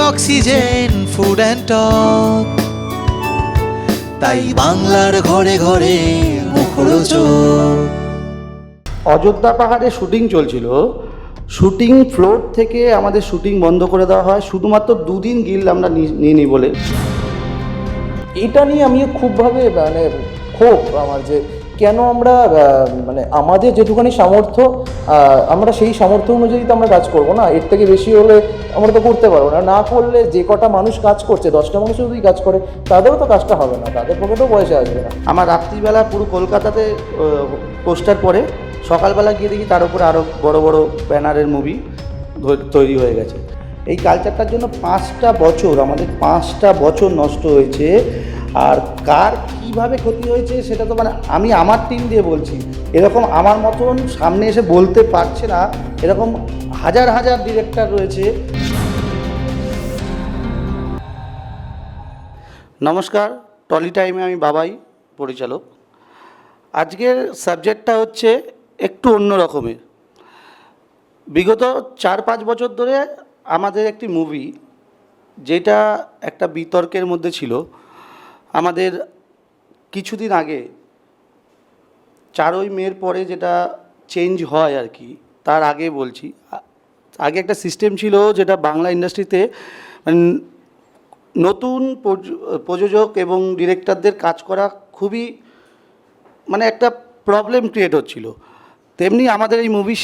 Oxygen food and talk, তাই বাংলার ঘরে ঘরে মুখরোচক। অযোধ্যা পাহাড়ে শুটিং চলছিল। শুটিং ফ্লোর থেকে আমাদের শুটিং বন্ধ করে দেওয়া হয় শুধুমাত্র দুদিন গিল আমরা নিয়ে নিই বলে। এটা নিয়ে আমি খুবভাবে ক্ষোভ আমার, যে কেন আমরা মানে আমাদের যেটুখানি সামর্থ্য, আমরা সেই সামর্থ্য অনুযায়ী তো আমরা কাজ করবো না। এর থেকে বেশি হলে আমরা তো করতে পারবো না। না করলে যে কটা মানুষ কাজ করছে, 10টা মানুষ যদি কাজ করে, তাদেরও তো কাজটা হবে না, তাদের পকেটেও পয়সা আসবে না। আমার রাত্রিবেলা পুরো কলকাতাতে পোস্টার পড়ে, সকালবেলা গিয়ে দেখি তার উপরে আরও বড় বড় ব্যানারের মুভি তৈরি হয়ে গেছে। এই কালচারটার জন্য 5টা বছর, আমাদের 5টা বছর নষ্ট হয়েছে। আর কার কীভাবে ক্ষতি হয়েছে সেটা তো আমি আমার টিম দিয়ে বলছি, এরকম আমার মতন সামনে এসে বলতে পারছে না, এরকম হাজার হাজার ডিরেক্টর রয়েছে। নমস্কার, টলি টাইমে আমি বাবাই পরিচালক। আজকের সাবজেক্টটা হচ্ছে একটু অন্য রকমের। বিগত 4-5 বছর ধরে আমাদের একটি মুভি, যেটা একটা বিতর্কের মধ্যে ছিল, আমাদের কিছুদিন আগে 4ই মের পরে যেটা চেঞ্জ হয় আর কি, তার আগে বলছি, আগে একটা সিস্টেম ছিল যেটা বাংলা ইন্ডাস্ট্রিতে নতুন প্রযোজক এবং ডিরেক্টরদের কাজ করা খুবই একটা প্রবলেম ক্রিয়েট হচ্ছিল। তেমনি আমাদের এই মুভি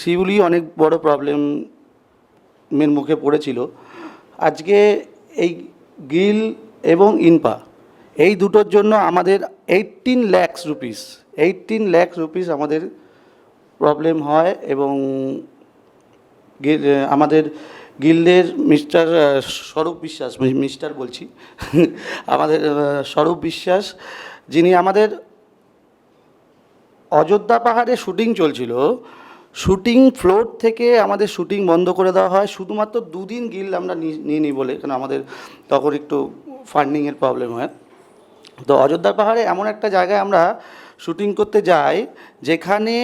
শিউলি অনেক বড় প্রবলেমের মুখে পড়েছিল। আজকে এই গিল এবং ইনপা, এই দুটোর জন্য আমাদের 18 লাখ রুপিস আমাদের প্রবলেম হয়। এবং আমাদের গিল্ডের মিস্টার স্বরূপ বিশ্বাস, মিস্টার বলছি আমাদের স্বরূপ বিশ্বাস, যিনি আমাদের অযোধ্যা পাহাড়ে শুটিং চলছিল, শুটিং ফ্লোর থেকে আমাদের শুটিং বন্ধ করে দেওয়া হয় শুধুমাত্র দুদিন গিল আমরা নিয়ে নিই বলে, কারণ আমাদের তখন একটু ফান্ডিংয়ের প্রবলেম হয়। তো অযোধ্যা পাহাড়ে এমন একটা জায়গায় আমরা শুটিং করতে যাই, যেখানে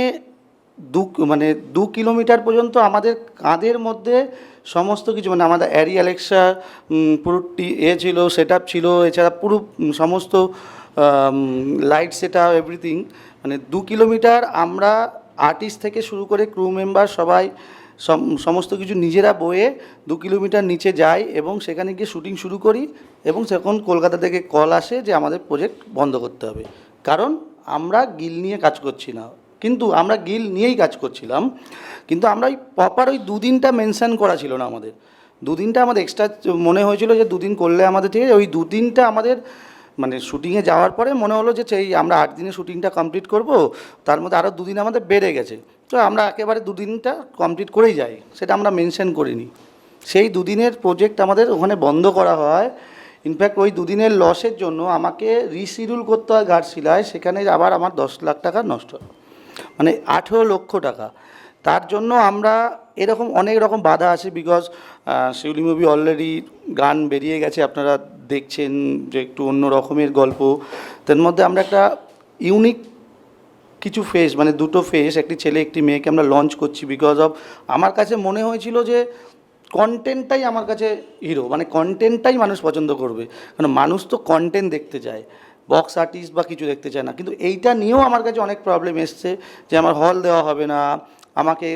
2 কিলোমিটার পর্যন্ত আমাদের কাঁধের মধ্যে সমস্ত কিছু, আমাদের অ্যারি অ্যালেক্সা পুরো ছিল, সেট আপ ছিল, এছাড়া পুরো সমস্ত light set up everything, 2 kilometre আমরা আর্টিস্ট থেকে শুরু করে ক্রু মেম্বার সবাই সমস্ত কিছু নিজেরা বয়ে 2 কিলোমিটার নিচে যাই এবং সেখানে গিয়ে শুটিং শুরু করি। এবং তখন কলকাতা থেকে কল আসে যে আমাদের প্রজেক্ট বন্ধ করতে হবে, কারণ আমরা গিল নিয়ে কাজ করছি না। কিন্তু আমরা গিল নিয়েই কাজ করছিলাম, কিন্তু আমরা ওই প্রপার ওই 2 দিনটা মেনশন করা ছিল না আমাদের। 2 দিনটা আমাদের এক্সট্রা মনে হয়েছিল যে 2 দিন করলে আমাদের ঠিক আছে। ওই 2 দিনটা আমাদের শুটিংয়ে যাওয়ার পরে মনে হলো যে সেই আমরা 8 দিনে শুটিংটা কমপ্লিট করব, তার মধ্যে আরও 2 দিন আমাদের বেড়ে গেছে, তো আমরা একেবারে 2 দিনটা কমপ্লিট করেই যাই, সেটা আমরা মেনশন করিনি। সেই 2 দিনের প্রজেক্ট আমাদের ওখানে বন্ধ করা হয়। ইনফ্যাক্ট ওই 2 দিনের লসের জন্য আমাকে রিশিডিউল করতে হয় ঘাটশিলায়, সেখানে আবার আমার 10 লাখ টাকা নষ্ট, 18 লক্ষ টাকা। তার জন্য আমরা এরকম অনেক রকম বাধা আছে, বিকজ শিউলি মুভি অলরেডি গান বেরিয়ে গেছে, আপনারা দেখছেন যে একটু অন্য রকমের গল্প। তার মধ্যে আমরা একটা ইউনিক কিছু ফেস, 2টো ফেস, একটি ছেলে একটি মেয়েকে আমরা লঞ্চ করছি। বিকজ অফ আমার কাছে মনে হয়েছিল যে কন্টেন্টটাই আমার কাছে হিরো, কন্টেন্টটাই মানুষ পছন্দ করবে, কারণ মানুষ তো কন্টেন্ট দেখতে চায়, বক্স আর্টিস্ট বা কিছু দেখতে চায় না। কিন্তু এইটা নিয়েও আমার কাছে অনেক প্রবলেম এসছে, যে আমার হল দেওয়া হবে না, আমাকে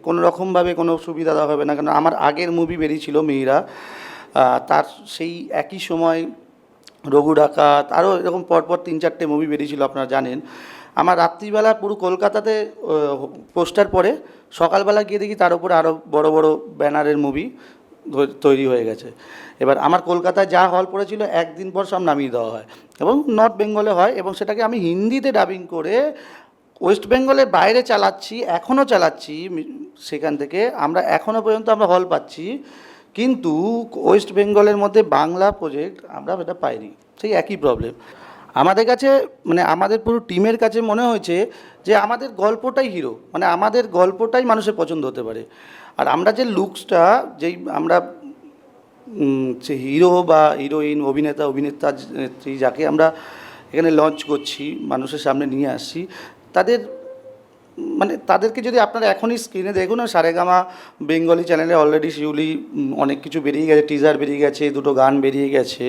কোনো রকমভাবে কোনো সুবিধা দেওয়া হবে না, কারণ আমার আগের মুভি বেরিয়েছিল মেয়েরা, তার সেই একই সময় রঘু ডাকাত, আরও এরকম পরপর 3-4টে মুভি বেরিয়েছিল, আপনারা জানেন। আমার রাত্রিবেলা পুরো কলকাতাতে পোস্টার পড়ে, সকালবেলা গিয়ে দেখি তার উপরে আরও বড় বড় ব্যানারের মুভি তৈরি হয়ে গেছে। এবার আমার কলকাতায় যা হল পড়েছিল একদিন পর সব নামিয়ে দেওয়া হয়, এবং নর্থ বেঙ্গলে হয়, এবং সেটাকে আমি হিন্দিতে ডাবিং করে ওয়েস্ট বেঙ্গলের বাইরে চালাচ্ছি, এখনও চালাচ্ছি। সেখান থেকে আমরা এখনও পর্যন্ত আমরা হল পাচ্ছি, কিন্তু ওয়েস্ট বেঙ্গলের মধ্যে বাংলা প্রজেক্ট আমরা সেটা পাইনি। সেই একই প্রবলেম আমাদের কাছে, আমাদের পুরো টিমের কাছে মনে হয়েছে যে আমাদের গল্পটাই হিরো, আমাদের গল্পটাই মানুষের পছন্দ হতে পারে। আর আমরা যে লুকসটা, যেই আমরা সে হিরো বা হিরোইন, অভিনেত্রী যাকে আমরা এখানে লঞ্চ করছি, মানুষের সামনে নিয়ে আসছি, তাদের মানে তাদেরকে যদি আপনারা এখনই স্ক্রিনে দেখুন, না সারেগামা বেঙ্গলি চ্যানেলে অলরেডি শিউলি অনেক কিছু বেরিয়ে গেছে, টিজার বেরিয়ে গেছে, দুটো গান বেরিয়ে গেছে।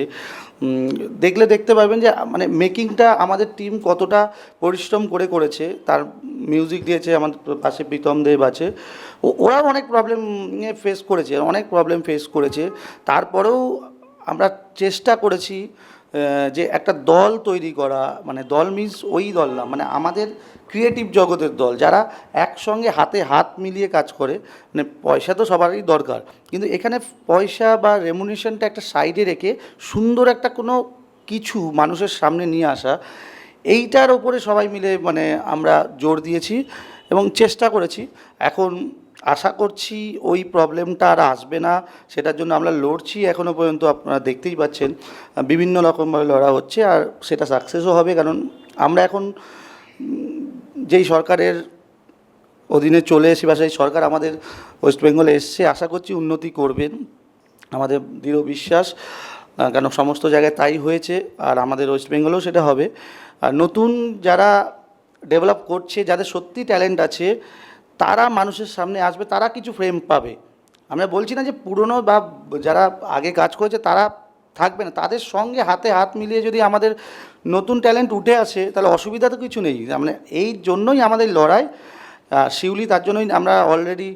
দেখলে দেখতে পাবেন যে মানে মেকিংটা আমাদের টিম কতটা পরিশ্রম করে করেছে। তার মিউজিক দিয়েছে আমাদের পাশে প্রীতম দেব আছে, ওরাও অনেক প্রবলেম ফেস করেছে, অনেক প্রবলেম ফেস করেছে। তারপরেও আমরা চেষ্টা করেছি যে একটা দল তৈরি করা, মানে দল মিন্স ওই দল না, মানে আমাদের ক্রিয়েটিভ জগতের দল যারা একসঙ্গে হাতে হাত মিলিয়ে কাজ করে। মানে পয়সা তো সবারই দরকার, কিন্তু এখানে পয়সা বা রেমুনেশনটা একটা সাইডে রেখে সুন্দর একটা কোনো কিছু মানুষের সামনে নিয়ে আসা, এইটার ওপরে সবাই মিলে মানে আমরা জোর দিয়েছি এবং চেষ্টা করেছি। এখন আশা করছি ওই প্রবলেমটা আর আসবে না, সেটার জন্য আমরা লড়ছি এখনও পর্যন্ত। আপনারা দেখতেই পাচ্ছেন বিভিন্ন রকমভাবে লড়া হচ্ছে, আর সেটা সাকসেসও হবে। কারণ আমরা এখন যেই সরকারের অধীনে চলে এসে বা সেই সরকার আমাদের ওয়েস্ট বেঙ্গলে এসছে, আশা করছি উন্নতি করবেন, আমাদের দৃঢ় বিশ্বাস। কেন সমস্ত জায়গায় তাই হয়েছে, আর আমাদের ওয়েস্ট বেঙ্গলেও সেটা হবে। আর নতুন যারা ডেভেলপ করছে, যাদের সত্যি ট্যালেন্ট আছে, তারা মানুষের সামনে আসবে, তারা কিছু ফ্রেম পাবে। আমরা বলছি না যে পুরনো বা যারা আগে কাজ করেছে তারা থাকবে না, তাদের সঙ্গে হাতে হাত মিলিয়ে যদি আমাদের নতুন ট্যালেন্ট উঠে আসে তাহলে অসুবিধা তো কিছু নেই। মানে এই জন্যই আমাদের লড়াই। শিউলি তার জন্যই আমরা অলরেডি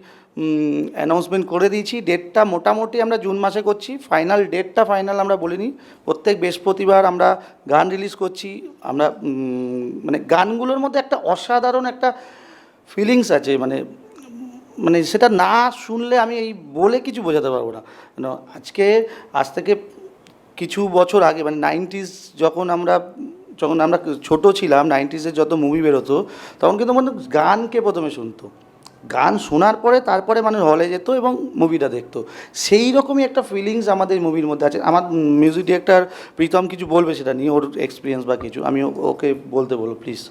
অ্যানাউন্সমেন্ট করে দিয়েছি। ডেটটা মোটামুটি আমরা জুন মাসে করছি, ফাইনাল ডেটটা ফাইনাল আমরা বলিনি। প্রত্যেক বৃহস্পতিবার আমরা গান রিলিজ করছি। আমরা মানে গানগুলোর মধ্যে একটা অসাধারণ একটা ফিলিংস আছে, মানে মানে সেটা না শুনলে আমি এই বলে কিছু বোঝাতে পারবো না। আজ থেকে কিছু বছর আগে, মানে 90s যখন আমরা ছোটো ছিলাম, 90s-এর যত মুভি বেরোতো তখন কিন্তু মানুষ গানকে প্রথমে শুনতো, গান শোনার পরে তারপরে মানুষ হলে যেত এবং মুভিটা দেখতো। সেই রকমই একটা ফিলিংস আমাদের মুভির মধ্যে আছে। আমার মিউজিক ডিরেক্টর প্রীতম কিছু বলবে সেটা নিয়ে, ওর এক্সপিরিয়েন্স বা কিছু আমি ওকে বলতে বলবো, প্লিজ।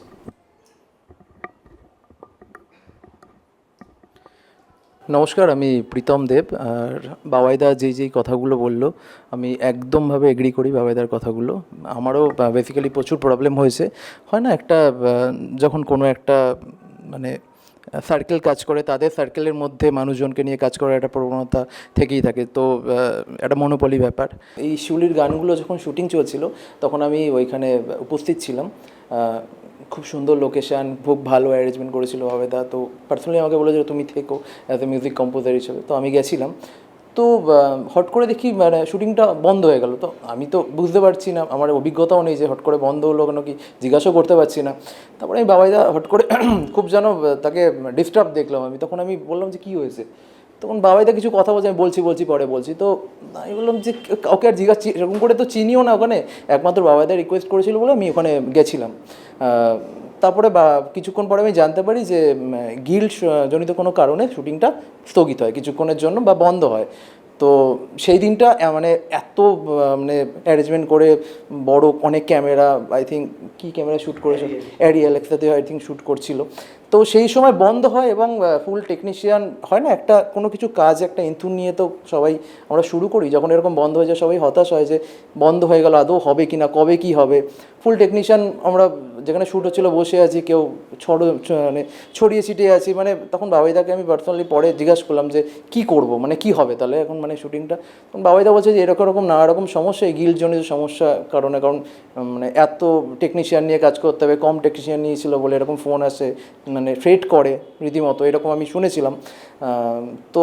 নমস্কার, আমি প্রীতম দেব। আর বাবাইদা যেই কথাগুলো বললো আমি একদমভাবে এগ্রি করি বাবাইদার কথাগুলো। আমারও বেসিক্যালি প্রচুর প্রবলেম হয়েছে। হয় না, একটা যখন কোনো একটা মানে সার্কেল কাজ করে, তাদের সার্কেলের মধ্যে মানুষজনকে নিয়ে কাজ করার একটা প্রবণতা থেকেই থাকে, তো একটা মনোপলি ব্যাপার। এই শিউলির গানগুলো যখন শুটিং চলছিল তখন আমি ওইখানে উপস্থিত ছিলাম। খুব সুন্দর লোকেশান, খুব ভালো অ্যারেঞ্জমেন্ট করেছিল বাবাইদা। তো পার্সোনালি আমাকে বলেছিল তুমি থেকো অ্যাজ এ মিউজিক কম্পোজার হিসেবে। তো আমি গেছিলাম, তো হট করে দেখি মানে শুটিংটা বন্ধ হয়ে গেল। তো আমি তো বুঝতে পারছি না, আমার অভিজ্ঞতাও নেই যে হট করে বন্ধ হলো কেন, কি জিজ্ঞাসাও করতে পারছি না। তারপরে আমি বাবাইদা হট করে খুব যেন তাকে ডিস্টার্ব দেখলাম আমি। তখন আমি বললাম যে কী হয়েছে, তখন বাবাইদা কিছু কথা বলছে, আমি বলছি পরে বলছি। তো আমি বললাম যে ওকে আর জিজ্ঞাসা এরকম করে তো চিনিও না ওখানে, একমাত্র বাবাইদা রিকোয়েস্ট করেছিল বলে আমি ওখানে গেছিলাম। তারপরে কিছুক্ষণ পরে আমি জানতে পারি যে গিল্ড জনিত কোনো কারণে শুটিংটা স্থগিত হয় কিছুক্ষণের জন্য বা বন্ধ হয়। তো সেই দিনটা মানে এত মানে অ্যারেঞ্জমেন্ট করে বড় অনেক ক্যামেরা, আই থিঙ্ক কী ক্যামেরা শ্যুট করেছিল, অ্যারিয়েল একসাথে আই থিঙ্ক শ্যুট করছিল। তো সেই সময় বন্ধ হয় এবং ফুল টেকনিশিয়ান হয় না, একটা কোনো কিছু কাজ একটা ইন্থুন নিয়ে তো সবাই আমরা শুরু করি, যখন এরকম বন্ধ হয়ে যায় সবাই হতাশ হয় যে বন্ধ হয়ে গেল, আদৌ হবে কি না, কবে কি হবে। ফুল টেকনিশিয়ান আমরা যেখানে শ্যুট হচ্ছিলো বসে আছি, কেউ মানে ছড়িয়ে ছিটিয়ে আছি। মানে তখন বাবাইদাকে আমি পার্সোনালি পরে জিজ্ঞাসা করলাম যে কী করবো, মানে কী হবে তাহলে এখন মানে শুটিংটা। তখন বাবাইদা বলছে যে এরকম নানা রকম সমস্যা, এই গিল্ডজনিত সমস্যা কারণে, কারণ মানে এত টেকনিশিয়ান নিয়ে কাজ করতে হবে, কম টেকনিশিয়ান নিয়েছিল বলে এরকম ফোন আসে, মানে ফ্রেট করে রীতিমতো, এরকম আমি শুনেছিলাম। তো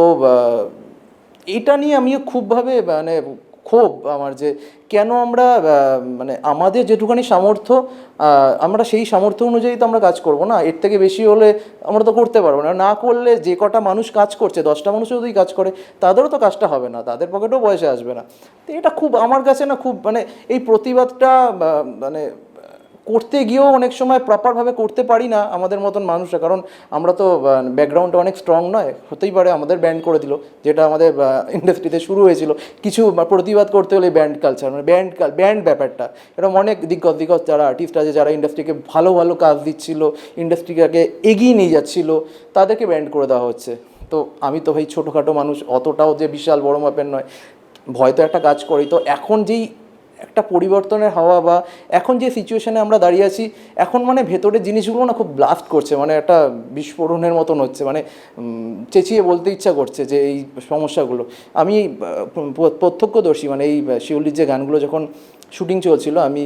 এইটা নিয়ে আমিও খুবভাবে মানে ক্ষোভ আমার, যে কেন আমরা মানে আমাদের যেটুখানি সামর্থ্য আমরা সেই সামর্থ্য অনুযায়ী তো আমরা কাজ করব না, এর থেকে বেশি হলে আমরা তো করতে পারবো না। না করলে যে কটা মানুষ কাজ করছে, 10টা মানুষও যদি কাজ করে তাদেরও তো কাজটা হবে না, তাদের পকেটেও পয়সা আসবে না। তো এটা খুব আমার কাছে না খুব মানে এই প্রতিবাদটা মানে করতে গিয়েও অনেক সময় প্রপারভাবে করতে পারি না আমাদের মতন মানুষরা, কারণ আমরা তো ব্যাকগ্রাউন্ডটা অনেক স্ট্রং নয়। হতেই পারে আমাদের ব্যান্ড করে দিল, যেটা আমাদের ইন্ডাস্ট্রিতে শুরু হয়েছিল কিছু প্রতিবাদ করতে হলে ব্যান্ড কালচার, মানে ব্যান্ড ব্যাপারটা এরকম অনেক দিগ্গজ যারা আর্টিস্ট আছে, যারা ইন্ডাস্ট্রিকে ভালো ভালো কাজ দিচ্ছিল, ইন্ডাস্ট্রিকে এগিয়ে নিয়ে যাচ্ছিল, তাদেরকে ব্যান্ড করে দেওয়া হচ্ছে। তো আমি তো ভাই ছোটোখাটো মানুষ, অতটাও যে বিশাল বড় মাপের নয়, ভয় তো একটা কাজ করি। তো এখন যেই একটা পরিবর্তনের হাওয়া, বা এখন যে সিচুয়েশনে আমরা দাঁড়িয়ে আছি এখন মানে ভেতরের জিনিসগুলো না খুব ব্লাস্ট করছে, মানে একটা বিস্ফোরণের মতন হচ্ছে, মানে চেঁচিয়ে বলতে ইচ্ছা করছে যে এই সমস্যাগুলো। আমি প্রত্যক্ষদর্শী, মানে এই শিউলির যে গানগুলো যখন শুটিং চলছিল আমি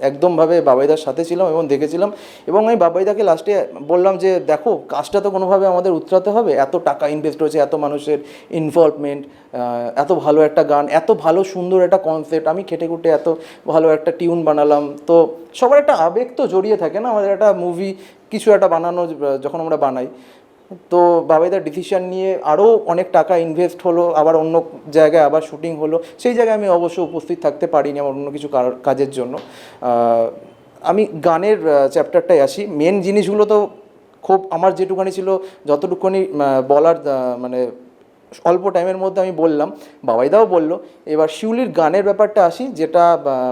একদমভাবে বাবাইদার সাথে ছিলাম এবং দেখেছিলাম, এবং আমি বাবাইদাকে লাস্টে বললাম যে দেখো কাজটা তো কোনোভাবে আমাদের উতরাতে হবে, এত টাকা ইনভেস্ট হয়েছে, এত মানুষের ইনভলভমেন্ট, এত ভালো একটা গান, এত ভালো সুন্দর একটা কনসেপ্ট, আমি খেটে খুঁটে এত ভালো একটা টিউন বানালাম, তো সবার একটা আবেগ তো জড়িয়ে থাকে না আমাদের একটা মুভি কিছু একটা বানানো যখন আমরা বানাই। তো বাবাইদার ডিসিশন নিয়ে আরও অনেক টাকা ইনভেস্ট হলো, আবার অন্য জায়গায় আবার শুটিং হলো, সেই জায়গায় আমি অবশ্য উপস্থিত থাকতে পারিনি আমার অন্য কিছু কাজের জন্য। আমি গানের চ্যাপ্টারটায় আসি, মেন জিনিসগুলো তো খুব আমার যেটুখানি ছিল যতটুকুনি বলার মানে অল্প টাইমের মধ্যে আমি বললাম, বাবাইদাও বললো। এবার শিউলির গানের ব্যাপারটা আসি, যেটা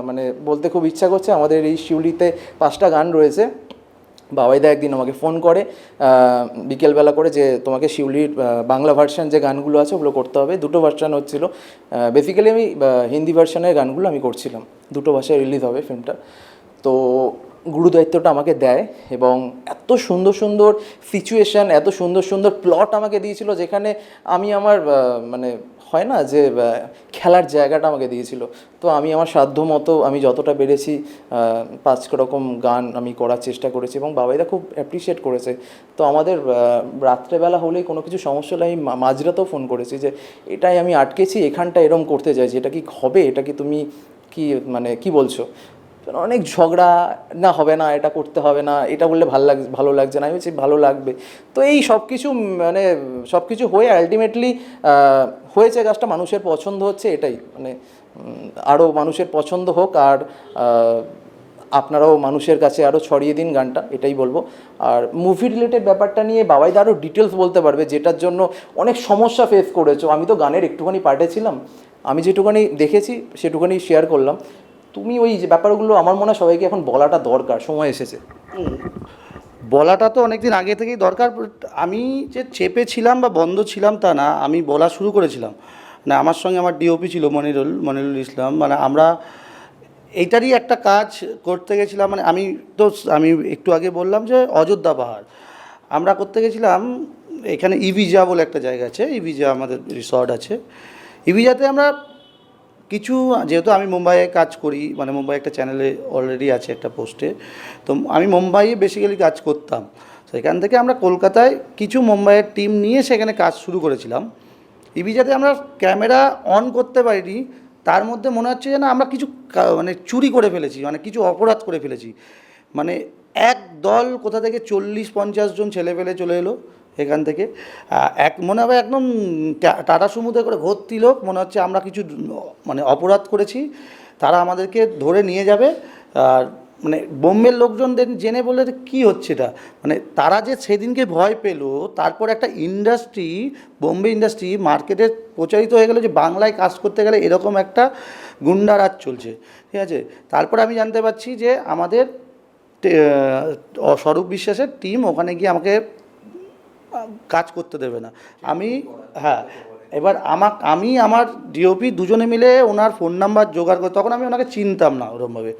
মানে বলতে খুব ইচ্ছা করছে। আমাদের এই শিউলিতে 5টা গান রয়েছে। বাবাইদা একদিন আমাকে ফোন করে বিকেলবেলা করে যে তোমাকে শিউলির বাংলা ভার্সান যে গানগুলো আছে ওগুলো করতে হবে। 2টো ভার্সান হচ্ছিলো, বেসিক্যালি আমি হিন্দি ভার্সানের গানগুলো আমি করছিলাম, 2টো ভাষায় রিলিজ হবে ফিল্মটা। তো গুরুদায়িত্বটা আমাকে দেয় এবং এত সুন্দর সুন্দর সিচুয়েশান, এত সুন্দর সুন্দর প্লট আমাকে দিয়েছিল, যেখানে আমি আমার মানে হয় না যে খেলার জায়গাটা আমাকে দিয়েছিল। তো আমি আমার সাধ্য মতো আমি যতটা পেরেছি 5 রকম গান আমি করার চেষ্টা করেছি এবং বাবাইদা খুব অ্যাপ্রিসিয়েট করেছে। তো আমাদের রাত্রেবেলা হলেই কোনো কিছু সমস্যা হলে আমি মাঝরাতেও ফোন করেছি যে এটাই আমি আটকেছি, এখানটা এরম করতে চাইছি, এটা কি হবে, এটা কি তুমি কি মানে কি বলছো। অনেক ঝগড়া, না হবে না, এটা করতে হবে না, এটা বললে ভালো লাগছে না, আমি বলছি ভালো লাগবে। তো এই সব কিছু মানে সব কিছু হয়ে আলটিমেটলি হয়েছে কাজটা, মানুষের পছন্দ হচ্ছে, এটাই মানে আরও মানুষের পছন্দ হোক, আর আপনারাও মানুষের কাছে আরও ছড়িয়ে দিন গানটা, এটাই বলবো। আর মুভি রিলেটেড ব্যাপারটা নিয়ে বাবাইদা আরও ডিটেলস বলতে পারবে, যেটার জন্য অনেক সমস্যা ফেস করেছো। আমি তো গানের একটুখানি পার্টে ছিলাম, আমি যেটুখানি দেখেছি সেটুখানি শেয়ার করলাম। তুমি ওই যে ব্যাপারগুলো আমার মনে হয় সবাইকে এখন বলাটা দরকার, সময় এসেছে। বলাটা তো অনেক দিন আগে থেকেই দরকার। আমি যে চেপে ছিলাম বা বন্ধ ছিলাম তা না, আমি বলা শুরু করেছিলাম। মানে আমার সঙ্গে আমার ডিওপি ছিল মনিরুল ইসলাম, মানে আমরা এইটারই একটা কাজ করতে গেছিলাম। মানে আমি একটু আগে বললাম যে অযোধ্যা পাহাড় আমরা করতে গেছিলাম। এখানে ইভিজা বলে একটা জায়গা আছে, ইভিজা আমাদের রিসর্ট আছে। ইভিজাতে আমরা কিছু, যেহেতু আমি মুম্বাইয়ে কাজ করি, মানে মুম্বাই একটা চ্যানেলে অলরেডি আছে একটা পোস্টে, তো আমি মুম্বাইয়ে বেসিক্যালি কাজ করতাম। সেখান থেকে আমরা কলকাতায় কিছু মুম্বাইয়ের টিম নিয়ে সেখানে কাজ শুরু করেছিলাম। ইভিজাতে আমরা ক্যামেরা অন করতে পারিনি, তার মধ্যে মনে হচ্ছে যেন আমরা কিছু মানে চুরি করে ফেলেছি, মানে কিছু অপরাধ করে ফেলেছি। মানে এক দল কোথা থেকে 40-50 জন ছেলেপেলে চলে এলো এখান থেকে, মনে হবে একদম টাটা সুমুতে করে ভর্তি লোক, মনে হচ্ছে আমরা কিছু মানে অপরাধ করেছি, তারা আমাদেরকে ধরে নিয়ে যাবে। আর মানে বোম্বের লোকজন জেনে বলে কী হচ্ছে এটা, মানে তারা যে সেদিনকে ভয় পেলো, তারপর একটা ইন্ডাস্ট্রি, বোম্বে ইন্ডাস্ট্রি মার্কেটে প্রচারিত হয়ে গেলো যে বাংলায় কাজ করতে গেলে এরকম একটা গুন্ডারাজ চলছে, ঠিক আছে। তারপর আমি জানতে পারছি যে আমাদের স্বরূপ বিশ্বাসের টিম ওখানে গিয়ে আমাকে কাজ করতে দেবে না। এবার আমি আমার ডিওপি দুজনে মিলে ওনার ফোন নাম্বার জোগাড় করি, তখন আমি ওনাকে চিনতাম না ওরকমভাবে,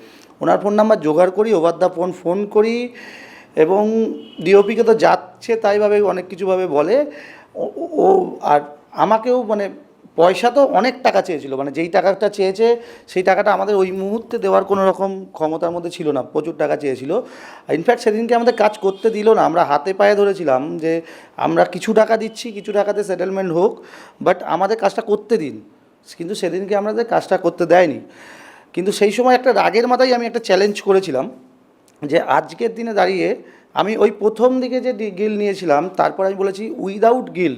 ওনার ফোন নাম্বার জোগাড় করি, ওভার দ্য ফোন করি, এবং ডিওপিকে তো যাচ্ছে তাইভাবে অনেক কিছুভাবে বলে ও। আর আমাকেও মানে পয়সা তো অনেক টাকা চেয়েছিল, মানে যেই টাকাটা চেয়েছে সেই টাকাটা আমাদের ওই মুহূর্তে দেওয়ার কোনো রকম ক্ষমতার মধ্যে ছিল না, প্রচুর টাকা চেয়েছিল। ইনফ্যাক্ট সেদিনকে আমাদের কাজ করতে দিল না, আমরা হাতে পায়ে ধরেছিলাম যে আমরা কিছু টাকা দিচ্ছি, কিছু টাকাতে সেটেলমেন্ট হোক, বাট আমাদের কাজটা করতে দিন। কিন্তু সেদিনকে আমাদের কাজটা করতে দেয়নি। কিন্তু সেই সময় একটা রাগের মাথায় আমি একটা চ্যালেঞ্জ করেছিলাম যে আজকের দিনে দাঁড়িয়ে আমি ওই প্রথম দিকে যে গিল নিয়েছিলাম, তারপর আমি বলেছি উইদাউট গিল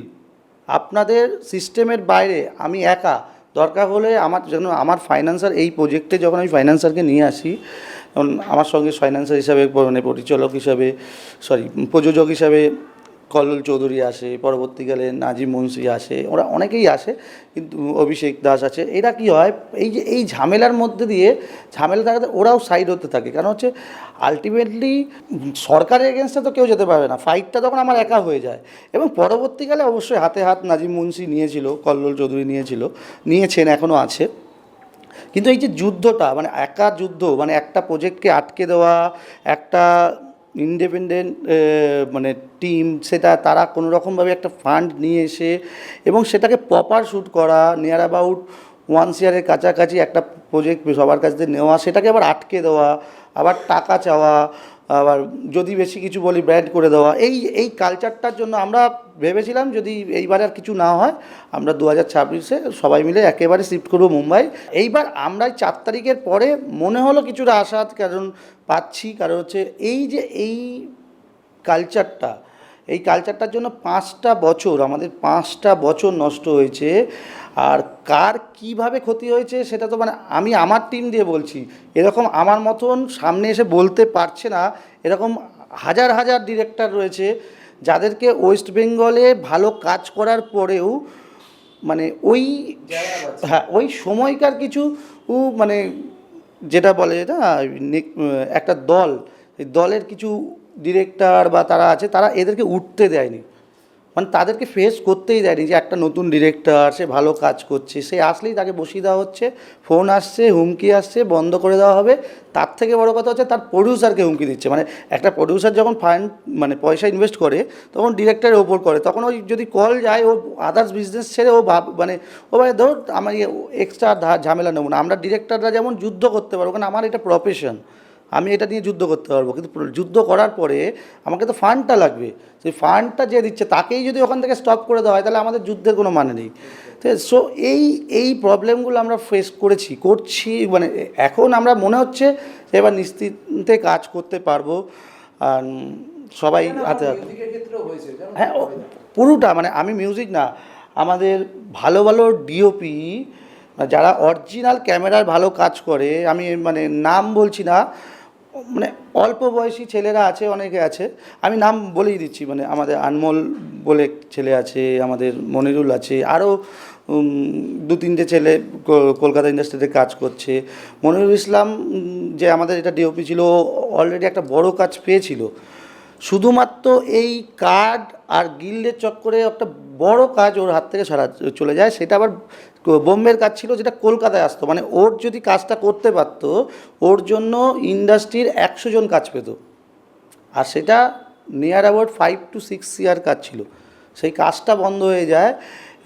আপনাদের সিস্টেমের বাইরে আমি একা, দরকার হলে আমার ফাইন্যান্সার এই প্রজেক্টে যখন আমি ফাইন্যান্সারকে নিয়ে আসি, তখন আমার সঙ্গে ফাইন্যান্সার হিসাবে মানে পরিচালক হিসাবে প্রযোজক হিসাবে কল্লোল চৌধুরী আসে, পরবর্তীকালে নাজিম মুন্সি আসে, ওরা অনেকেই আসে, কিন্তু অভিষেক দাস আছে। এরা কি হয়, এই ঝামেলার মধ্যে দিয়ে ঝামেলা থাকাতে ওরাও সাইড হতে থাকে, কারণ হচ্ছে আলটিমেটলি সরকারের এগেনস্টে তো কেউ যেতে পারবে না, ফাইটটা তখন আমার একা হয়ে যায়। এবং পরবর্তীকালে অবশ্যই হাতে হাত নাজিম মুন্সি নিয়েছিল, কল্লোল চৌধুরী নিয়েছেন, এখনও আছে। কিন্তু এই যে যুদ্ধটা মানে একা যুদ্ধ, মানে একটা প্রজেক্টকে আটকে দেওয়া, একটা ইন্ডিপেন্ডেন্ট মানে টিম, সেটা তারা কোনো রকমভাবে একটা ফান্ড নিয়ে এসে এবং সেটাকে প্রপার শ্যুট করা, নিয়ার অ্যাবাউট 1 ইয়ারের কাছাকাছি একটা প্রজেক্ট সবার কাছ থেকে নেওয়া, সেটাকে আবার আটকে দেওয়া, আবার টাকা চাওয়া, আবার যদি বেশি কিছু বলি ব্র্যান্ড করে দেওয়া, এই কালচারটার জন্য আমরা ভেবেছিলাম যদি এইবার আর কিছু না হয় আমরা 2026-এ সবাই মিলে একেবারে শিফট করবো মুম্বাই। এইবার আমরা 4 তারিখের পরে মনে হলো কিছুটা আশা কারণ পাচ্ছি, কারণ হচ্ছে এই কালচারটা, এই কালচারটার জন্য 5টা বছর, আমাদের 5টা বছর নষ্ট হয়েছে। আর কার কিভাবে ক্ষতি হয়েছে সেটা তো মানে আমি আমার টিম দিয়ে বলছি, এরকম আমার মতন সামনে এসে বলতে পারছে না এরকম হাজার হাজার ডিরেক্টর রয়েছে যাদেরকে ওয়েস্ট বেঙ্গলে ভালো কাজ করার পরেও মানে ওই সময়কার কিছু মানে যেটা বলে না একটা দল, এই দলের কিছু ডিরেক্টর বা তারা আছে, তারা এদেরকে উঠতে দেয়নি, মানে তাদেরকে ফেস করতেই দেয়নি যে একটা নতুন ডিরেক্টর সে ভালো কাজ করছে, সে আসলেই তাকে বসিয়ে দেওয়া হচ্ছে, ফোন আসছে, হুমকি আসছে, বন্ধ করে দেওয়া হবে। তার থেকে বড় কথা হচ্ছে তার প্রডিউসারকে হুমকি দিচ্ছে। মানে একটা প্রডিউসার যখন ফান্ড মানে পয়সা ইনভেস্ট করে তখন ডিরেক্টরের ওপর করে, তখন ওই যদি কল যায় ও আদার্স বিজনেস ছেড়ে ও মানে ধর আমার এক্সট্রা ঝামেলা নেবো না, আমরা ডিরেক্টররা যেমন যুদ্ধ করতে পারবো, কারণ আমার এটা প্রফেশন, আমি এটা নিয়ে যুদ্ধ করতে পারবো, কিন্তু যুদ্ধ করার পরে আমাকে তো ফান্ডটা লাগবে, সেই ফান্ডটা যে দিচ্ছে তাকেই যদি ওখান থেকে স্টপ করে দেওয়া হয় তাহলে আমাদের যুদ্ধের কোনো মানে নেই। তো সো এই প্রবলেমগুলো আমরা ফেস করছি, মানে এখন আমরা মনে হচ্ছে যে এবার নিশ্চিন্তে কাজ করতে পারবো। আর সবাই হাতে হাতে, হ্যাঁ পুরোটা মানে আমি মিউজিক না, আমাদের ভালো ভালো ডিওপি যারা অরিজিনাল ক্যামেরার ভালো কাজ করে, আমি মানে নাম বলছি না, মানে অল্প বয়সী ছেলেরা আছে, অনেকে আছে, আমি নাম বলেই দিচ্ছি, মানে আমাদের আনমোল বলে ছেলে আছে, আমাদের মনিরুল আছে, আরও 2-3টে ছেলে কলকাতা ইন্ডাস্ট্রিতে কাজ করছে। মনিরুল ইসলাম যে আমাদের এটা ডিওপি ছিল, অলরেডি একটা বড় কাজ পেয়েছিল, শুধুমাত্র এই কার্ড আর গিল্ডের চক্করে একটা বড় কাজ ওর হাত থেকে চলে যায়, সেটা আবার বোম্বের কাজ ছিল যেটা কলকাতায় আসতো, মানে ওর যদি কাজটা করতে পারতো ওর জন্য ইন্ডাস্ট্রির 100 জন কাজ পেত, আর সেটা নিয়ার অ্যাবাউট 5 to 6 ইয়ার কাজ ছিল, সেই কাজটা বন্ধ হয়ে যায়।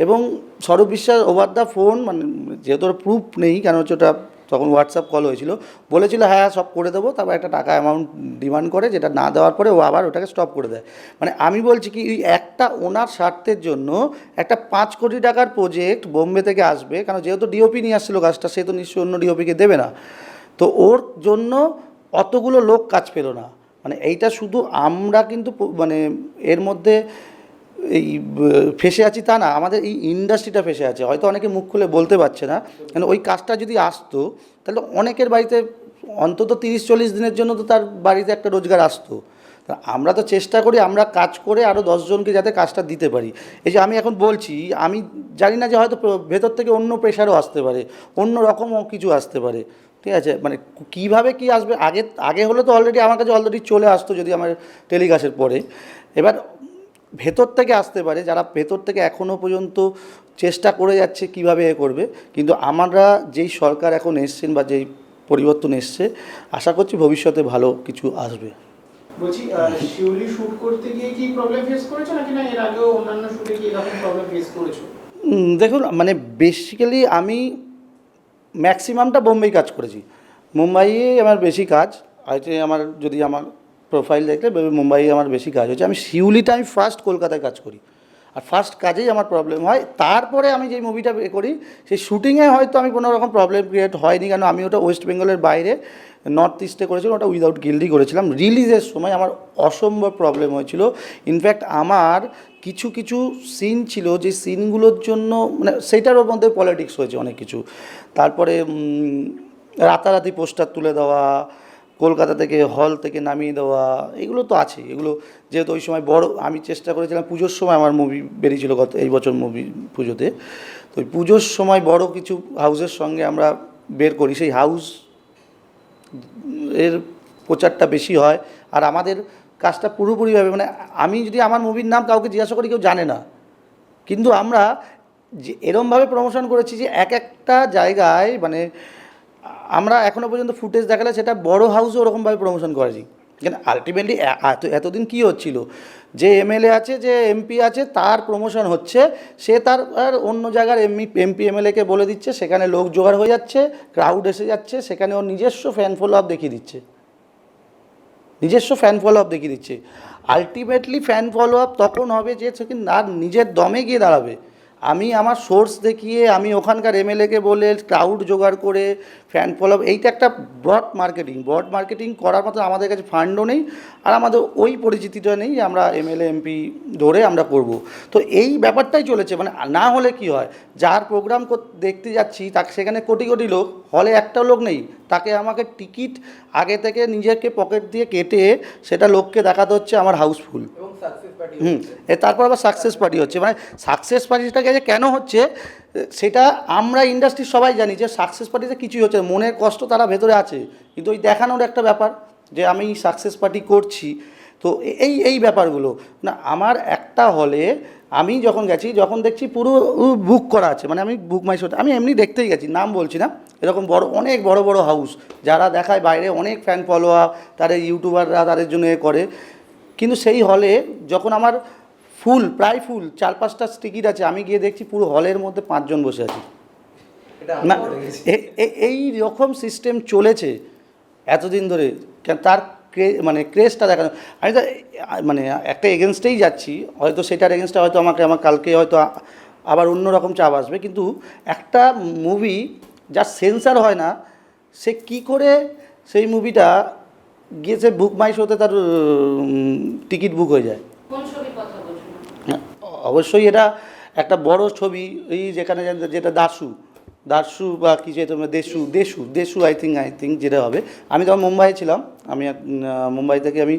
এবং সৌরভ বিশ্বাস ওভার দ্য ফোন, মানে যেহেতু ওর প্রুফ নেই, কেন হচ্ছে ওটা তখন হোয়াটসঅ্যাপ কল হয়েছিল, বলেছিল হ্যাঁ সব করে দেবো, তারপর একটা টাকা অ্যামাউন্ট ডিমান্ড করে, যেটা না দেওয়ার পরে ও আবার ওটাকে স্টপ করে দেয়। মানে আমি বলছি কি ওই একটা ওনার স্বার্থের জন্য একটা 5 কোটি টাকার প্রজেক্ট বোম্বে থেকে আসবে, কারণ যেহেতু ডিওপি নিয়ে আসছিলো কাজটা, সে তো নিশ্চয়ই অন্য ডিওপিকে দেবে না, তো ওর জন্য অতগুলো লোক কাজ পেল না। মানে এইটা শুধু আমরা কিন্তু মানে এর মধ্যে এই ফেসে আছি তা না, আমাদের এই ইন্ডাস্ট্রিটা ফেসে আছে, হয়তো অনেকে মুখ খুলে বলতে পারছে না, কারণ ওই কাজটা যদি আসতো তাহলে অনেকের বাড়িতে অন্তত 30-40 দিনের জন্য তো তার বাড়িতে একটা রোজগার আসতো। তা আমরা তো চেষ্টা করি আমরা কাজ করে আরও 10 জনকে যাতে কাজটা দিতে পারি। এই যে আমি এখন বলছি, আমি জানি না যে হয়তো ভেতর থেকে অন্য প্রেশারও আসতে পারে, অন্য রকমও কিছু আসতে পারে, ঠিক আছে, মানে কীভাবে কী আসবে, আগে হলে তো অলরেডি আমার কাছে অলরেডি চলে আসতো যদি আমার টেলিকাস্টের পরে, এবার ভেতর থেকে আসতে পারে, যারা ভেতর থেকে এখনও পর্যন্ত চেষ্টা করে যাচ্ছে কিভাবে এ করবে। কিন্তু আমরা যেই সরকার এখন এসছেন বা যেই পরিবর্তন এসছে, আশা করছি ভবিষ্যতে ভালো কিছু আসবে। বলছি শিউলি শুট করতে গিয়ে কি প্রবলেম ফেস করেছো নাকি না এর আগেও অন্যান্য শুটে কি এরকম প্রবলেম ফেস করেছো? দেখুন মানে বেসিক্যালি আমি ম্যাক্সিমামটা বোম্বেই কাজ করেছি, মুম্বাইয়ে আমার বেশি কাজ হয়েছে, আমার যদি আমার প্রোফাইল দেখলে মুম্বাইয়ে আমার বেশি কাজ হয়েছে। আমি শিউলিটা আমি ফার্স্ট কলকাতায় কাজ করি, আর ফার্স্ট কাজেই আমার প্রবলেম হয়, তারপরে আমি যেই মুভিটা করি সেই শুটিংয়ে হয়তো আমি কোনো রকম প্রবলেম ক্রিয়েট হয়নি, কেন আমি ওটা ওয়েস্ট বেঙ্গলের বাইরে নর্থ ইস্টে করেছিলাম, ওটা উইদাউট গিল্ডই করেছিলাম। রিলিজের সময় আমার অসম্ভব প্রবলেম হয়েছিল, ইনফ্যাক্ট আমার কিছু কিছু সিন ছিল যে সিনগুলোর জন্য মানে সেইটার মধ্যে পলিটিক্স হয়েছে অনেক কিছু, তারপরে রাতারাতি পোস্টার তুলে দেওয়া, কলকাতা থেকে হল থেকে নামিয়ে দেওয়া, এগুলো তো আছে। এগুলো যেহেতু ওই সময় বড়, আমি চেষ্টা করেছিলাম পুজোর সময় আমার মুভি বেরিয়েছিল এই বছর মুভি পুজোতে, তো ওই পুজোর সময় বড় কিছু হাউসের সঙ্গে আমরা বের করি, সেই হাউস এর প্রচারটা বেশি হয়, আর আমাদের কাজটা পুরোপুরিভাবে মানে আমি যদি আমার মুভির নাম কাউকে জিজ্ঞাসা করি কেউ জানে না, কিন্তু আমরা যে এরমভাবে প্রমোশন করেছি যে এক একটা জায়গায় মানে আমরা এখনও পর্যন্ত ফুটেজ দেখালে সেটা বড় হাউসও ওরকমভাবে প্রমোশন করেছি। কিন্তু আলটিমেটলি এতদিন কী হচ্ছিল, যে এমএলএ আছে, যে এমপি আছে, তার প্রমোশন হচ্ছে, সে তার আর অন্য জায়গার এমপি এমএলএকে বলে দিচ্ছে, সেখানে লোক জোগাড় হয়ে যাচ্ছে, ক্রাউড এসে যাচ্ছে, সেখানে ওর নিজস্ব ফ্যান ফলো আপ দেখিয়ে দিচ্ছে, নিজস্ব ফ্যান ফলো আপ দেখিয়ে দিচ্ছে। আলটিমেটলি ফ্যান ফলো আপ তখন হবে যে সে কিন্তু আর নিজের দমে গিয়ে দাঁড়াবে। আমি আমার সোর্স দেখিয়ে, আমি ওখানকার এমএলএকে বলে ক্রাউড জোগাড় করে ফ্যান ফলো আপ, এইটা একটা ব্রড মার্কেটিং করার মতো আমাদের কাছে ফান্ডও নেই, আর আমাদের ওই পরিচিতিটা নেই যে আমরা এমএলএ এমপি ধরে আমরা করব। তো এই ব্যাপারটাই চলেছে। মানে না হলে কি হয়, যার প্রোগ্রাম দেখতে যাচ্ছি তাকে সেখানে কোটি কোটি লোক, হলে একটাও লোক নেই, তাকে আমাকে টিকিট আগে থেকে নিজেকে পকেট দিয়ে কেটে সেটা লোককে দেখাতে হচ্ছে আমার হাউসফুল। তারপর আবার সাকসেস পার্টি হচ্ছে। মানে সাকসেস পার্টিটাকে যে কেন হচ্ছে সেটা আমরা ইন্ডাস্ট্রির সবাই জানি যে সাকসেস পার্টিতে কিছুই হচ্ছে না, মনের কষ্ট তারা ভেতরে আছে, কিন্তু ওই দেখানোর একটা ব্যাপার যে আমি সাকসেস পার্টি করছি। তো এই ব্যাপারগুলো না, আমার একটা হলে আমি যখন গেছি, যখন দেখছি পুরো বুক করা আছে, মানে আমি বুক মাই শোতে আমি এমনি দেখতেই গেছি, নাম বলছি না, এরকম অনেক বড় বড় হাউস যারা দেখায় বাইরে, অনেক ফ্যান ফলোয়ার, তাদের ইউটিউবাররা তাদের জন্য এ করে, কিন্তু সেই হলে যখন আমার প্রায় ফুল 4-5টা টিকিট আছে, আমি গিয়ে দেখছি পুরো হলের মধ্যে 5 জন বসে আছে। না, এই রকম সিস্টেম চলেছে এতদিন ধরে। তার মানে ক্রেজটা দেখানো, আমি তো মানে একটা এগেনস্টেই যাচ্ছি, হয়তো সেটার এগেনস্টে হয়তো আমার কালকে হয়তো আবার অন্য রকম চাপ আসবে, কিন্তু একটা মুভি যার সেন্সার হয় না, সে কি করে সেই মুভিটা গিয়েছে বুক মাই শোতে তার টিকিট বুক হয়ে যায়। কোন ছবির কথা বলছেন? অবশ্যই এটা একটা বড় ছবি, এই যেখানে যেটা দাসু বা কি যে তোমার দেশু আই থিঙ্ক যেটা হবে। আমি তখন মুম্বাই ছিলাম, আমি মুম্বাই থেকে আমি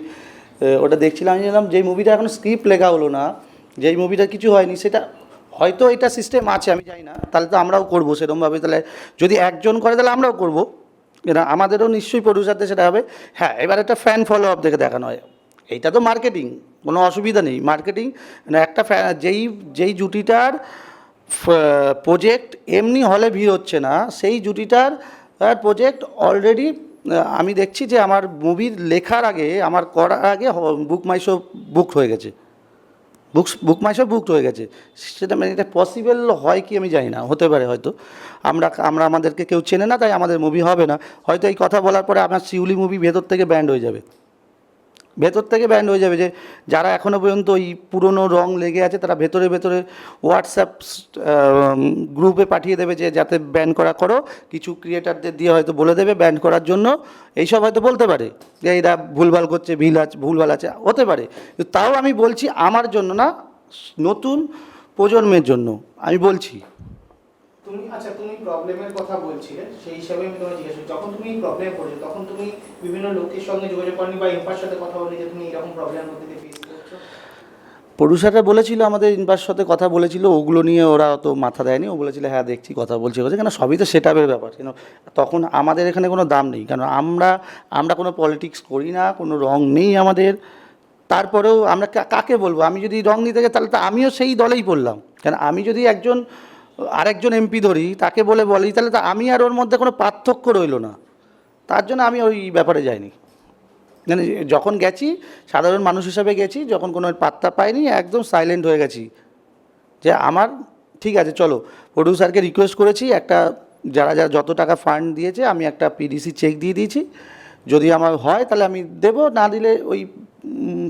ওটা দেখছিলাম, আমি জানলাম যেই মুভিটা এখন স্ক্রিপ্ট লেখা হলো না, যেই মুভিটা কিছু হয়নি, সেটা হয়তো এটা সিস্টেম আছে আমি জানি না, তাহলে তো আমরাও করবো সেরকমভাবে। তাহলে যদি একজন করে তাহলে আমরাও করবো, এটা আমাদেরও নিশ্চয়ই প্রডিউসারদের সেটা হবে। হ্যাঁ, এবার একটা ফ্যান ফলো আপ দেখে দেখানো হয়, এইটা তো মার্কেটিং, কোনো অসুবিধা নেই। মার্কেটিং মানে একটা যেই জুটিটার প্রজেক্ট এমনি হলে ভিড় হচ্ছে না, সেই জুটিটার প্রজেক্ট অলরেডি আমি দেখছি যে আমার মুভির লেখার আগে, আমার করার আগে বুক মাই শো বুকড হয়ে গেছে, বুক মাই শো বুকড হয়ে গেছে। সেটা মানে এটা পসিবল হয় কি আমি জানি না, হতে পারে হয়তো আমরা আমাদেরকে কেউ চেনে না, তাই আমাদের মুভি হবে না। হয়তো এই কথা বলার পরে আমার শিউলি মুভি ভেতর থেকে ব্যান্ড হয়ে যাবে, যে যারা এখনও পর্যন্ত ওই পুরনো রং লেগে আছে, তারা ভেতরে হোয়াটসঅ্যাপ গ্রুপে পাঠিয়ে দেবে যে যাতে ব্যান করো, কিছু ক্রিয়েটারদের দিয়ে হয়তো বলে দেবে ব্যান করার জন্য, এইসব হয়তো বলতে পারে যে এরা ভুলভাল করছে, ভুলভাল আছে, হতে পারে। কিন্তু তাও আমি বলছি আমার জন্য না, নতুন প্রজন্মের জন্য আমি বলছি। তুমি প্রবলেমের কথা বলছিলে, সেই হিসাবে আমি তোমায় জিজ্ঞেস করি, যখন তুমি প্রবলেমে পড়েছো তখন তুমি বিভিন্ন লোকের সঙ্গে যোগাযোগ করনি বা ইনফার সাথে কথা বলনি যে তুমি এরকম প্রবলেমের মধ্যে দিয়ে ফেস করছো? প্রডিউসাররা বলেছিল, আমাদের ইনভার সাথে কথা বলেছিল, ওগুলো নিয়ে ওরা অত মাথা দেয়নি। ও বলেছিল হ্যাঁ দেখছি, কথা বলছি, কেন সবই তো সেটআপের ব্যাপার, কেন তখন আমাদের এখানে কোনো দাম নেই, কারণ আমরা কোনো পলিটিক্স করি না, কোনো রং নেই আমাদের। তারপরেও আমরা কাকে বলবো, আমি যদি রং নিতে যাই তাহলে তো আমিও সেই দলেই পড়লাম। কেন আমি যদি আরেকজন এমপি ধরি, তাকে বলি, তাহলে তো আমি আর ওর মধ্যে কোনো পার্থক্য রইল না। তার জন্য আমি ওই ব্যাপারে যাইনি। মানে যখন গেছি সাধারণ মানুষ হিসাবে গেছি, যখন কোনো পাত্তা পাইনি, একদম সাইলেন্ট হয়ে গেছি যে আমার ঠিক আছে চলো। প্রডিউসারকে রিকোয়েস্ট করেছি, যারা যত টাকা ফান্ড দিয়েছে আমি একটা পিডিসি চেক দিয়ে দিয়েছি, যদি আমার হয় তাহলে আমি দেব, না দিলে ওই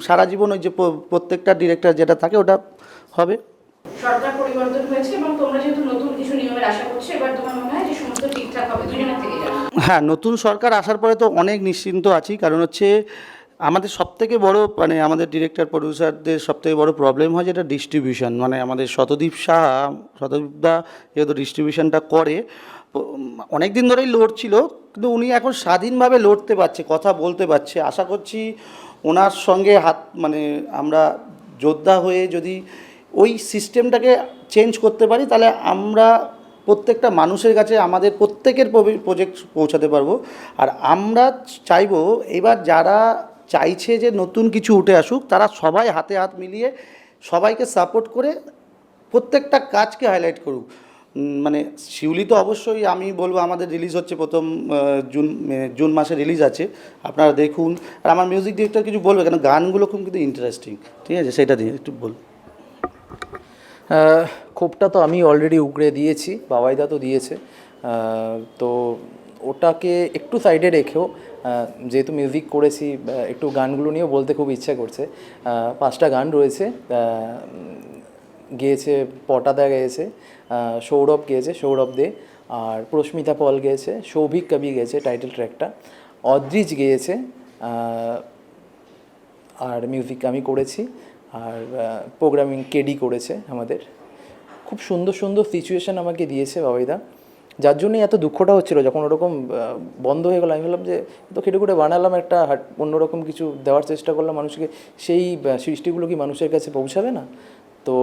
সারা জীবন ওই যে প্রত্যেকটা ডিরেক্টর যেটা থাকে ওটা হবে। সরকার পরিবর্তন হয়েছে এবং তোমরা যেহেতু নতুন কিছু নিয়মের আশা করছো, এবার তোমার মনে হয় যে সমস্ত ঠিকঠাক হবে দুজনের থেকে? হ্যাঁ, নতুন সরকার আসার পরে তো অনেক নিশ্চিন্ত আছি, কারণ হচ্ছে আমাদের সবথেকে বড়, মানে আমাদের ডিরেক্টর প্রডিউসারদের সবথেকে বড় প্রবলেম হয় যেটা ডিস্ট্রিবিউশন। মানে আমাদের শতদীপদা যেহেতু ডিস্ট্রিবিউশনটা করে, অনেক দিন ধরেই লড়ছিল, কিন্তু উনি এখন স্বাধীনভাবে লড়তে পারছে, কথা বলতে পারছে। আশা করছি ওনার সঙ্গে মানে আমরা যোদ্ধা হয়ে যদি ওই সিস্টেমটাকে চেঞ্জ করতে পারি, তাহলে আমরা প্রত্যেকটা মানুষের কাছে আমাদের প্রত্যেকের প্রজেক্ট পৌঁছাতে পারবো। আর আমরা চাইবো এবার যারা চাইছে যে নতুন কিছু উঠে আসুক, তারা সবাই হাতে হাত মিলিয়ে সবাইকে সাপোর্ট করে প্রত্যেকটা কাজকে হাইলাইট করুক। মানে শিউলি তো অবশ্যই আমি বলবো আমাদের রিলিজ হচ্ছে প্রথম জুন মাসে রিলিজ আছে, আপনারা দেখুন। আর আমার মিউজিক ডিরেক্টর কিছু বলবে, কেন গানগুলো খুব কিন্তু ইন্টারেস্টিং, ঠিক আছে, সেটা দিয়ে একটু বল। ক্ষোভটা তো আমি অলরেডি উগড়ে দিয়েছি, বাবাইদা তো দিয়েছে, তো ওটাকে একটু সাইডে রেখেও যেহেতু মিউজিক করেছি একটু গানগুলো নিয়েও বলতে খুব ইচ্ছা করছে। 5টা গান রয়েছে, গেয়েছে পটাদা, গেয়েছে সৌরভ, গেয়েছে সৌরভ দে, আর প্রস্মিতা পল গেয়েছে, সৌভিক কবি গেয়েছে টাইটেল ট্র্যাকটা, অদ্রিজ গেয়েছে, আর মিউজিক আমি করেছি, আর প্রোগ্রামিং কেডি করেছে আমাদের। খুব সুন্দর সুন্দর সিচুয়েশান আমাকে দিয়েছে বাবাইদা, যার জন্যই এত দুঃখটা হচ্ছিলো যখন ওরকম বন্ধ হয়ে গেলো। আমি ভাবলাম যে তো খেটে খুঁটে বানালাম একটা অন্যরকম কিছু দেওয়ার চেষ্টা করলাম মানুষকে, সেই সৃষ্টিগুলো কি মানুষের কাছে পৌঁছাবে না? তো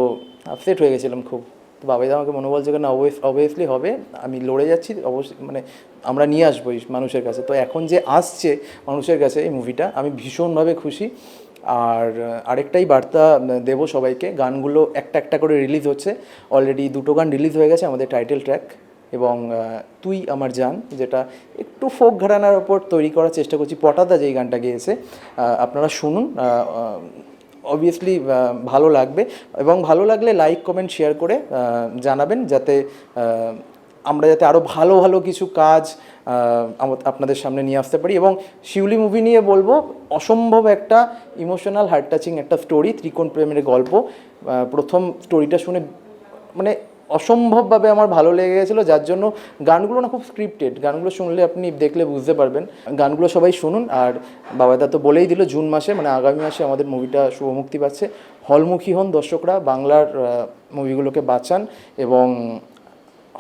আপসেট হয়ে গেছিলাম খুব। তো বাবাইদা আমাকে মনে বলছে না, অবভিয়াসলি হবে, আমি লড়ে যাচ্ছি, অবশ্যই মানে আমরা নিয়ে আসবো মানুষের কাছে। তো এখন যে আসছে মানুষের কাছে এই মুভিটা, আমি ভীষণভাবে খুশি। আর আরেকটাই বার্তা দেবো সবাইকে, গানগুলো একটা একটা করে রিলিজ হচ্ছে, অলরেডি 2টো গান রিলিজ হয়ে গেছে আমাদের টাইটেল ট্র্যাক এবং তুই আমার জান, যেটা একটু ফোক ঘরানার ওপর তৈরি করার চেষ্টা করছি। পটাদা যেই গানটা গেয়েছে আপনারা শুনুন, অবভিয়াসলি ভালো লাগবে, এবং ভালো লাগলে লাইক কমেন্ট শেয়ার করে জানাবেন, যাতে আমরা যাতে আরও ভালো ভালো কিছু কাজ আপনাদের সামনে নিয়ে আসতে পারি। এবং শিউলি মুভি নিয়ে বলবো, অসম্ভব একটা ইমোশনাল হার্ট টাচিং একটা স্টোরি, ত্রিকোণ প্রেমের গল্প। প্রথম স্টোরিটা শুনে মানে অসম্ভবভাবে আমার ভালো লেগে গেছিলো, যার জন্য গানগুলো না খুব স্ক্রিপ্টেড, গানগুলো শুনলে আপনি দেখলে বুঝতে পারবেন। গানগুলো সবাই শুনুন। আর বাবাদা তো বলেই দিল জুন মাসে মানে আগামী মাসে আমাদের মুভিটা শুভমুক্তি পাচ্ছে। হলমুখী হন দর্শকরা, বাংলার মুভিগুলোকে বাঁচান এবং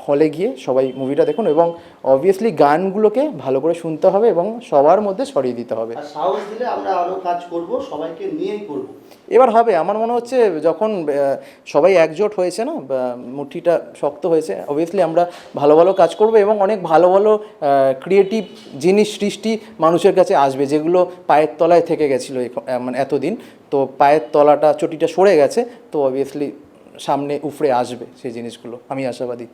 হলে গিয়ে সবাই মুভিটা দেখুন, এবং অবভিয়াসলি গানগুলোকে ভালো করে শুনতে হবে এবং সবার মধ্যে ছড়িয়ে দিতে হবে। আর সাহস দিলে আমরা আরও কাজ করব, সবাইকে নিয়েই করব। এবার হবে, আমার মনে হচ্ছে যখন সবাই একজোট হয়েছে না, মুঠিটা শক্ত হয়েছে, অবভিয়াসলি আমরা ভালো ভালো কাজ করব এবং অনেক ভালো ভালো ক্রিয়েটিভ জিনিস সৃষ্টি মানুষের কাছে আসবে, যেগুলো পায়ের তলায় থেকে গেছিলো মানে এতদিন। তো পায়ের তলাটা চটিটা সরে গেছে, তো অবভিয়াসলি সামনে উফরে আসবে সেই জিনিসগুলো, আমি আশাবাদী।